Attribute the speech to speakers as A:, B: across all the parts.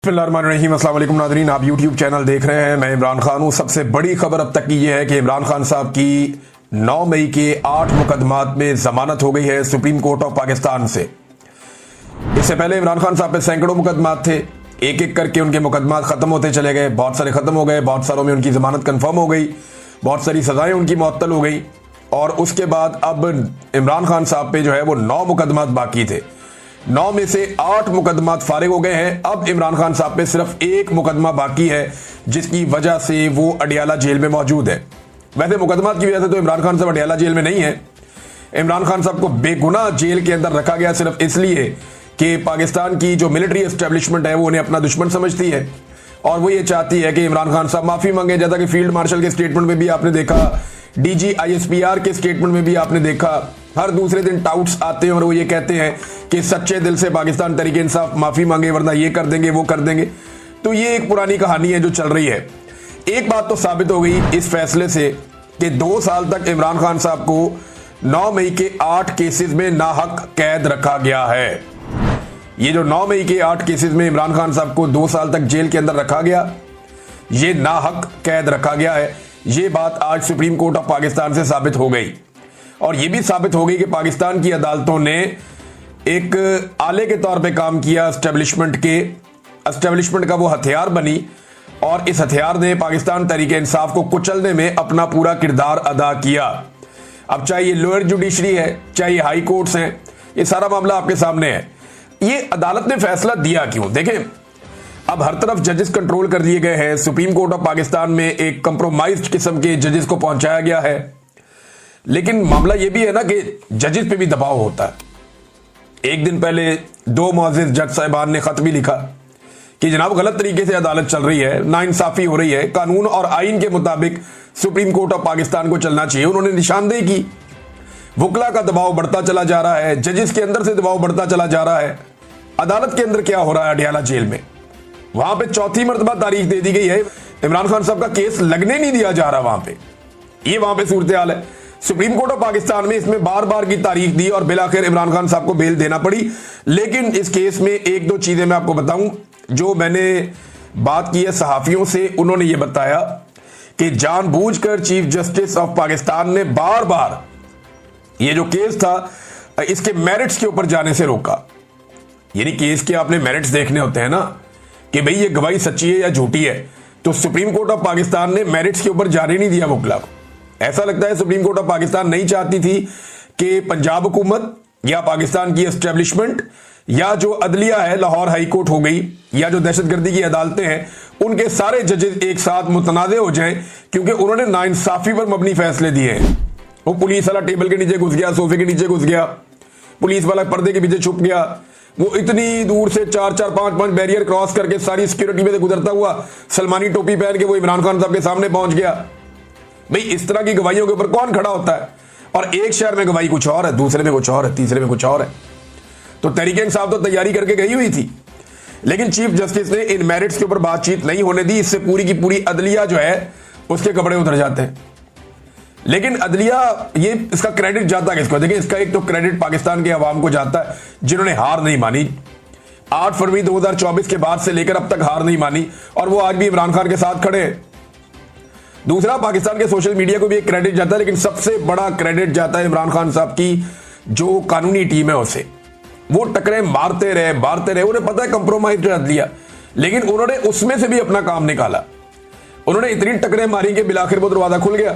A: बिस्मिल्लाहिर्रहमानिर्रहीम। अस्सलाम वालेकुम नाज़रीन, आप यूट्यूब चैनल देख रहे हैं। मैं इमरान खान हूँ। सबसे बड़ी खबर अब तक की यह है कि इमरान खान साहब की 9 मई के 8 मुकदमात में जमानत हो गई है सुप्रीम कोर्ट ऑफ पाकिस्तान से। इससे पहले इमरान खान साहब पे सैकड़ों मुकदमात थे, एक एक करके उनके मुकदमात खत्म होते चले गए। बहुत सारे खत्म हो गए, बहुत सारों में उनकी जमानत कन्फर्म हो गई, बहुत सारी सजाएं उनकी मुअत्तल हो गई। और उसके बाद अब इमरान खान साहब पे जो है वो 9 मुकदमात बाकी थे। 9 में से 8 मुकदमात फारिग हो गए हैं। अब इमरान खान साहब पे सिर्फ एक मुकदमा बाकी है, जिसकी वजह से वो अडियाला जेल में मौजूद है। वैसे मुकदमात की वजह से तो इमरान खान साहब अडियाला जेल में नहीं है। इमरान खान साहब को बेगुनाह जेल के अंदर रखा गया सिर्फ इसलिए कि पाकिस्तान की जो मिलिट्री एस्टेब्लिशमेंट है वो उन्हें अपना दुश्मन समझती है और वो ये चाहती है कि इमरान खान साहब माफी मांगे। जैसा कि फील्ड मार्शल के स्टेटमेंट में भी आपने देखा, डीजी ISPR के स्टेटमेंट में भी आपने देखा, हर दूसरे दिन टाउट्स आते हैं और वो ये कहते हैं कि सच्चे दिल से पाकिस्तान तहरीक इंसाफ माफी मांगे, वरना ये कर देंगे वो कर देंगे। तो ये एक पुरानी कहानी है जो चल रही है। एक बात तो साबित हो गई इस फैसले से कि 2 साल तक इमरान खान साहब को 9 मई के 8 केसेस में नाहक कैद रखा गया है। ये जो 9 मई के 8 केसेस में इमरान खान साहब को 2 साल तक जेल के अंदर रखा गया, ये नाहक कैद रखा गया है। ये बात आज सुप्रीम कोर्ट ऑफ पाकिस्तान से साबित हो गई और यह भी साबित हो गई कि पाकिस्तान की अदालतों ने एक आले के तौर पे काम किया। एस्टेब्लिशमेंट का वो हथियार बनी और इस हथियार ने पाकिस्तान तहरीक इंसाफ को कुचलने में अपना पूरा किरदार अदा किया। अब चाहे ये लोअर जुडिशरी है, चाहे ये हाई कोर्ट्स हैं, ये सारा मामला आपके सामने है। ये अदालत ने फैसला दिया क्यों? देखें, अब हर तरफ जजेस कंट्रोल कर दिए गए हैं। सुप्रीम कोर्ट ऑफ पाकिस्तान में एक कंप्रोमाइज्ड किस्म के जजेस को पहुंचाया गया है, लेकिन मामला यह भी है ना कि जजेस पे भी दबाव होता है। एक दिन पहले 2 मुअज़्ज़िज़ जज साहिबान ने खत भी लिखा कि जनाब गलत तरीके से अदालत चल रही है, नाइंसाफी हो रही है, कानून और आइन के मुताबिक सुप्रीम कोर्ट ऑफ पाकिस्तान को चलना चाहिए। उन्होंने निशानदेही की। वकला का दबाव बढ़ता चला जा रहा है, जजेस के अंदर से दबाव बढ़ता चला जा रहा है। अदालत के अंदर क्या हो रहा है अडियाला जेल में? वहां पे चौथी मर्तबा तारीख दे दी गई है, इमरान खान साहब का केस लगने नहीं दिया जा रहा वहां पे। ये वहां पे सूरत हाल है। सुप्रीम कोर्ट ऑफ पाकिस्तान में इसमें बार बार की तारीख दी और बिलाखिर इमरान खान साहब को बेल देना पड़ी। लेकिन इस केस में 1-2 चीजें मैं आपको बताऊं जो मैंने बात की है सहाफियों से। उन्होंने ये बताया कि जानबूझकर चीफ जस्टिस ऑफ पाकिस्तान ने बार बार ये जो केस था इसके मेरिट्स के ऊपर जाने से रोका। यानी केस के आपने मेरिट्स देखने होते हैं ना कि भाई ये गवाही सच्ची है या झूठी है, तो सुप्रीम कोर्ट ऑफ पाकिस्तान ने मेरिट्स के ऊपर जाने नहीं दिया वकला को। ऐसा लगता है सुप्रीम कोर्ट ऑफ पाकिस्तान नहीं चाहती थी कि पंजाब हुकूमत या पाकिस्तान की एस्टेब्लिशमेंट या जो अदलिया है, लाहौर हाई कोर्ट हो गई, या जो दहशतगर्दी की अदालतें हैं, उनके सारे जजेस एक साथ मुतनाज़े हो जाएं, क्योंकि उन्होंने नाइंसाफी पर मबनी फैसले दिए हैं। वो पुलिस वाला टेबल के नीचे घुस गया, सोफे के नीचे घुस गया, पुलिस वाला पर्दे के पीछे छुप गया, वो इतनी दूर से 4-4, 5-5 बैरियर क्रॉस करके सारी सिक्योरिटी में से गुजरता हुआ सलमानी टोपी पहन के वो इमरान खान साहब के सामने पहुंच गया। भाई इस तरह की गवाहियों के ऊपर कौन खड़ा होता है? और एक शहर में गवाही कुछ और है, दूसरे में कुछ और है, तीसरे में कुछ और है। तो तहरीक इंसाफ तो तैयारी करके गई हुई थी, लेकिन चीफ जस्टिस ने इन मेरिट्स के ऊपर बातचीत नहीं होने दी। इससे पूरी की पूरी अदलिया जो है उसके कपड़े उतर जाते हैं। लेकिन अदलिया, ये इसका क्रेडिट जाता है किसको? देखिए, इसका एक तो क्रेडिट पाकिस्तान के अवाम को जाता है जिन्होंने हार नहीं मानी। 8 फरवरी 2024 के बाद से लेकर अब तक हार नहीं मानी और वो आज भी इमरान खान के साथ खड़े हैं। दूसरा, पाकिस्तान के सोशल मीडिया को भी एक क्रेडिट जाता है, लेकिन सबसे बड़ा क्रेडिट जाता है इमरान खान साहब की जो कानूनी टीम है उसे। वो टकरे मारते रहे, उन्हें पता है कंप्रोमाइज अदलिया, लेकिन उन्होंने उसमें से भी अपना काम निकाला। उन्होंने इतनी टकरे मारी कि बिलाखिर वो दरवाजा खुल गया।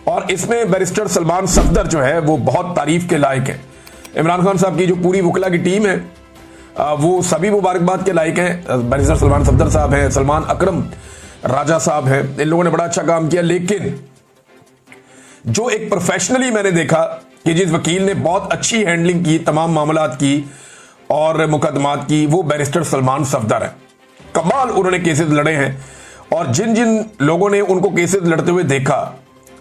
A: और इसमें बैरिस्टर सलमान सफदर जो है वो बहुत तारीफ के लायक है। इमरान खान साहब की जो पूरी वकला की टीम है वो सभी मुबारकबाद के लायक हैं। बैरिस्टर सलमान सफदर साहब हैं, सलमान अकरम राजा साहब हैं, इन लोगों ने बड़ा अच्छा काम किया। लेकिन जो एक प्रोफेशनली मैंने देखा कि जिस वकील ने बहुत अच्छी हैंडलिंग की तमाम मामलात की और मुकदमात की, वो बैरिस्टर सलमान सफदर है। कमाल उन्होंने केसेस लड़े हैं और जिन जिन लोगों ने उनको केसेस लड़ते हुए देखा,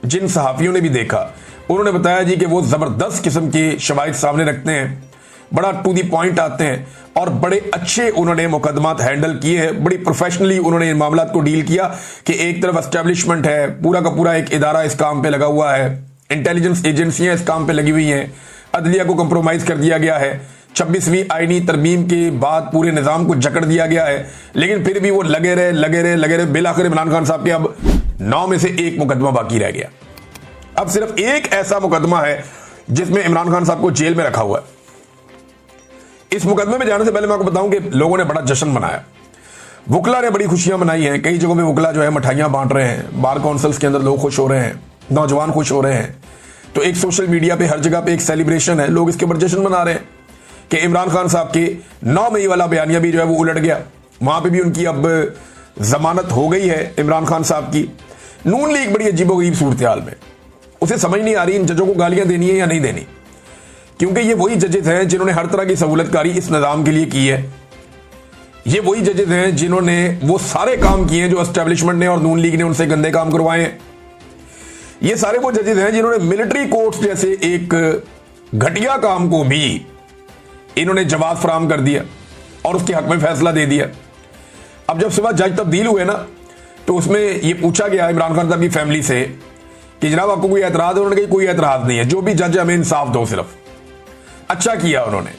A: जिन सहाफियों ने भी देखा, उन्होंने बताया जी कि वो जबरदस्त किस्म के शवाहिद सामने रखते हैं, बड़ा टू दी पॉइंट आते हैं और बड़े अच्छे उन्होंने मुकदमात हैंडल किए हैं। बड़ी प्रोफेशनली उन्होंने इन मामलात को डील किया कि एक तरफ एस्टेब्लिशमेंट है, पूरा का पूरा एक इदारा इस काम पे लगा हुआ है, इंटेलिजेंस एजेंसियां इस काम पे लगी हुई हैं, अदलिया को कंप्रोमाइज कर दिया गया है, 26वीं आईनी तरमीम के बाद पूरे निजाम को जकड़ दिया गया है, लेकिन फिर भी वो लगे रहे। बिलाखिर इमरान खान साहब के अब 9 में से 1 मुकदमा बाकी रह गया। अब सिर्फ एक ऐसा मुकदमा है जिसमें इमरान खान साहब को जेल में रखा हुआ है। इस मुकदमे में जाने से पहले मैं आपको बताऊं कि लोगों ने बड़ा जश्न मनाया, वकला ने बड़ी खुशियां मनाई हैं। कई जगहों पे वकला जो है मिठाइयां बांट रहे हैं, बार काउंसिल्स के अंदर लोग खुश हो रहे हैं, नौजवान खुश हो रहे हैं। तो एक सोशल मीडिया पे हर जगह पे एक सेलिब्रेशन है, लोग इसके ऊपर जश्न मना रहे हैं कि इमरान खान साहब के 9 मई वाला बयानिया भी जो है वो उलट गया। वहां पे भी उनकी अब जमानत हो गई है इमरान खान साहब की। नून लीग बड़ी अजीबोगरीब सूरत हाल में, उसे समझ नहीं आ रही इन जजों को गालियां देनी है या नहीं देनी, क्योंकि ये वही जजेस हैं जिन्होंने हर तरह की सहूलतकारी इस निजाम के लिए की है। ये वही जजेस हैं जिन्होंने वो सारे काम किए हैं जो एस्टेब्लिशमेंट ने और नून लीग ने उनसे गंदे काम करवाए हैं। ये सारे वो जजेस हैं जिन्होंने मिलिट्री कोर्ट्स जैसे एक घटिया काम को भी इन्होंने जवाब फराहम कर दिया और उसके हक में फैसला दे दिया। अब जब सुबह जज तब्दील हुए ना, तो उसमें यह पूछा गया इमरान खान साहब की फैमिली से कि जनाब आपको कोई एतराज है? उन्होंने कहा कोई एतराज नहीं है, जो भी जज हमें इंसाफ दो। सिर्फ अच्छा किया उन्होंने,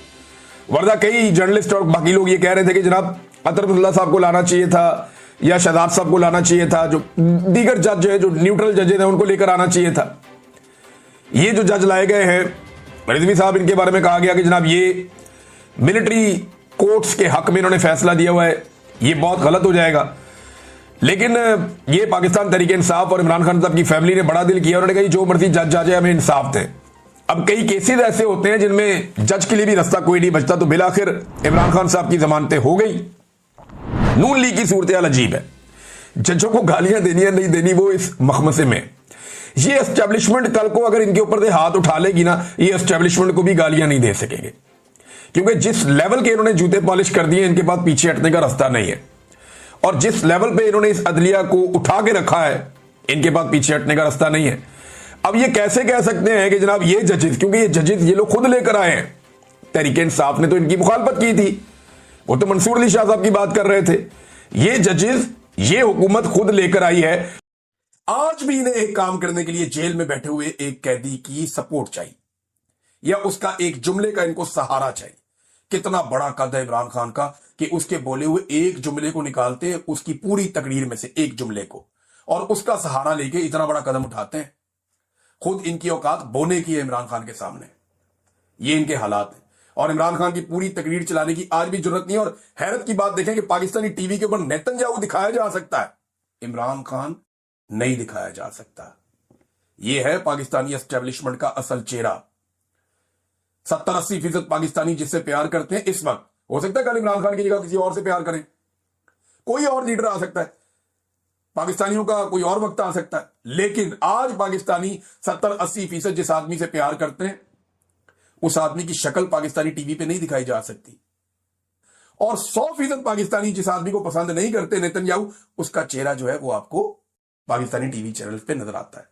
A: वरना कई जर्नलिस्ट और बाकी लोग ये कह रहे थे कि जनाब अतरबुल्ला साहब को लाना चाहिए था या शहजाद साहब को लाना चाहिए था, जो दीगर जज है, जो न्यूट्रल जजेज हैं, उनको लेकर आना चाहिए था। ये जो जज लाए गए हैं रिजवी साहब, इनके बारे में कहा गया कि जनाब ये मिलिट्री कोर्ट्स के हक में इन्होंने फैसला दिया हुआ है, ये बहुत गलत हो जाएगा। लेकिन ये पाकिस्तान तहरीक इंसाफ और इमरान खान साहब की फैमिली ने बड़ा दिल किया, उन्होंने कहा जो मर्जी जज आ जाए हमें इंसाफ दें। अब कई केसेस ऐसे होते हैं जिनमें जज के लिए भी रास्ता कोई नहीं बचता, तो बिलाखिर इमरान खान साहब की जमानतें हो गई। नून लीग की सूरत हाल अजीब है, जजों को गालियां देनी है नहीं देनी वो इस मखमसे में। ये एस्टेब्लिशमेंट कल को अगर इनके ऊपर से हाथ उठा लेगी ना, ये एस्टेब्लिशमेंट को भी गालियां नहीं दे सकेंगे, क्योंकि जिस लेवल के इन्होंने जूते पॉलिश कर दिए इनके पास पीछे हटने का रास्ता नहीं है। और जिस लेवल पे इन्होंने इस अदलिया को उठा के रखा है इनके पास पीछे हटने का रास्ता नहीं है। अब ये कैसे कह सकते हैं कि जनाब ये जजेस, क्योंकि ये जजेस ये लोग खुद लेकर आए हैं, तहरीक इंसाफ ने तो इनकी मुखालफत की थी, वो तो मंसूर अली शाह साहब की बात कर रहे थे। ये जजेस ये हुकूमत खुद लेकर आई है। आज भी इन्हें एक काम करने के लिए जेल में बैठे हुए एक कैदी की सपोर्ट चाहिए या उसका एक जुमले का इनको सहारा चाहिए। कितना बड़ा कद है इमरान खान का कि उसके बोले हुए एक जुमले को निकालते हैं, उसकी पूरी तकरीर में से एक जुमले को, और उसका सहारा लेके इतना बड़ा कदम उठाते हैं। खुद इनकी औकात बोने की है इमरान खान के सामने, ये इनके हालात हैं। और इमरान खान की पूरी तकरीर चलाने की आज भी जरूरत नहीं है। और हैरत की बात देखें कि पाकिस्तानी टीवी के ऊपर नेतन्याहू दिखाया जा सकता है, इमरान खान नहीं दिखाया जा सकता। यह है पाकिस्तानी एस्टेब्लिशमेंट का असल चेहरा। 70-80% पाकिस्तानी जिससे प्यार करते हैं इस वक्त, हो सकता है कल इमरान खान की जगह किसी और से प्यार करें, कोई और लीडर आ सकता है, पाकिस्तानियों का कोई और वक्त आ सकता है, लेकिन आज पाकिस्तानी 70-80% जिस आदमी से प्यार करते हैं उस आदमी की शक्ल पाकिस्तानी टीवी पे नहीं दिखाई जा सकती। और 100% पाकिस्तानी जिस आदमी को पसंद नहीं करते नेतन्याहू, उसका चेहरा जो है वो आपको पाकिस्तानी टीवी चैनल पे नजर आता है।